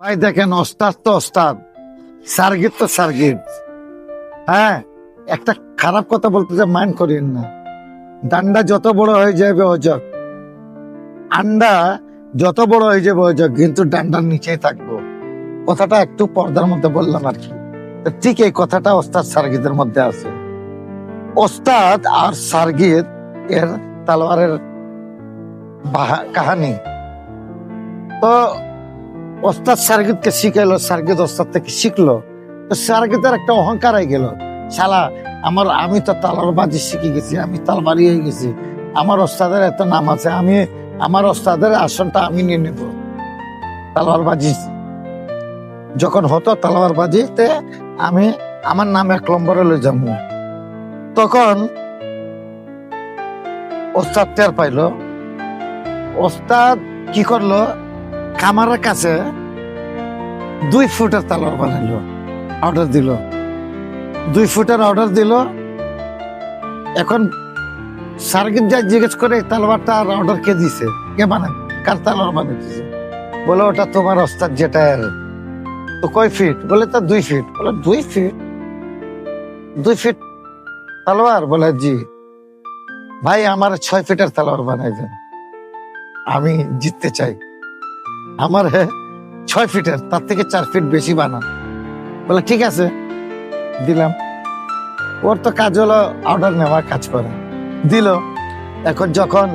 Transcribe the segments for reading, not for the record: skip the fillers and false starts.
ভাই দেখেন, ওস্তাদ তো ওস্তাদ, সার্গিত তো সার্গিত। হ্যাঁ, একটা খারাপ কথা বলতে যে মাইন্ড করেন না। ডান্ডা যত বড় হয়ে যাবে অজক, আন্ডা যত বড় হয়ে যাবে অজক, কিন্তু ডান্ডার নিচেই থাকবো। কথাটা একটু পর্দার মধ্যে বললাম আর কি। তো ঠিক এই কথাটা ওস্তাদ সার্গিতের মধ্যে আছে। ওস্তাদ আর সার্গিত এর তালোয়ারের কাহানি। তো ওস্তাদ সার্গিতকে শিখাইলো, সার্গিত ওস্তাদ থেকে শিখলো। তো সার্গিতের একটা অহংকার হয়ে গেল, শালা আমি তো তালোয়ার বাজি শিখে গেছি, আমি তালবারি হয়ে গেছি, আমার ওস্তাদের এত নাম আছে, আমি আমার ওস্তাদের আসনটা আমি নিয়ে নেব। তালোয়ার বাজি যখন হতো, তালোয়ার বাজিতে আমি আমার নাম 1 নম্বরে লই যাবো। তখন ওস্তাদ টের পাইলো। ওস্তাদ কি করলো, কামারের কাছে 2 ফুটের তালোয়ার বানাইলো, অর্ডার দিল। 2 ফুটের অর্ডার দিল। এখন সার্গিত যা জিজ্ঞেস করে, তালোয়ারটা আর অর্ডার কে দিছে, কে বানায়, কার তালোয়ার বানাইতেছে? বলে ওটা তোমার ওস্তাদ যেটা। তো কয় ফিট? বলে তা 2 ফিট। বলে 2 ফিট, 2 ফিট তালোয়ার? বলে জি। ভাই আমার 6 ফিটের তালোয়ার বানাই দেন, আমি জিততে চাই। আমার 6 ফিটের, তার থেকে 4 ফিট বেশি বানান। বলে ঠিক আছে, দিলাম। ওর তো কাজ হলো অর্ডার নেওয়ার, কাজ করে দিল। এখন যখন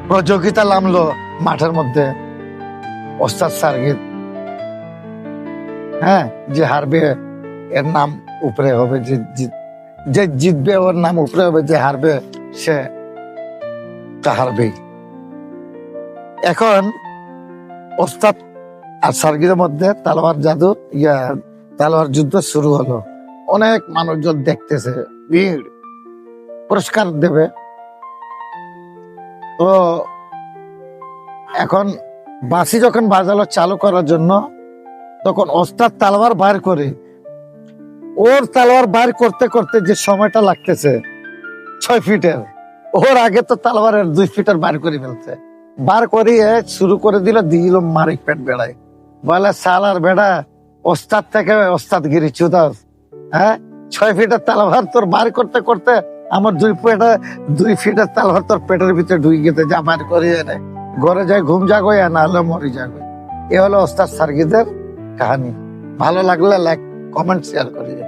প্রতিযোগিতা নামলো মাঠের মধ্যে, ওস্তাদ সার্গিত, হ্যাঁ, যে হারবে এর নাম উপরে হবে, যে জিতবে ওর নাম উপরে হবে, যে হারবে সে তা হারবেই। এখন ওস্তাদ আর সার্গিতের মধ্যে তালোয়ার জাদু, তালোয়ার যুদ্ধ শুরু হলো। অনেক মানুষজন দেখতেছে, ভিড়, পুরস্কার দেবে। তো এখন বাঁশি যখন বাজালো চালু করার জন্য, তখন ওস্তাদ তালোয়ার বার করে, ওর তালোয়ার বার করতে করতে যে সময়টা লাগতেছে 6 ফিটের, ওর আগে তো তালোয়ারের 2 ফিটের বার করে ফেলছে। বার করিয়ে শুরু করে দিল মারিক পেট বেড়ায়। বলে সালার বেড়া, ওস্তাদ থেকে ওস্তাদগিরি চুদাস। হ্যাঁ, 6 ফিটের তালোয়ার তোর বার করতে করতে আমার 2 ফিটের তালোয়ার তোর পেটের ভিতরে ঢুকে গেছে, যা বার করিয়ে এনে ঘরে যায়, ঘুম জাগো, না হলে মরি যাবে। এ হলো ওস্তাদ সার্গিতের কাহানি। ভালো লাগলে লাইক, কমেন্ট, শেয়ার করিয়ে।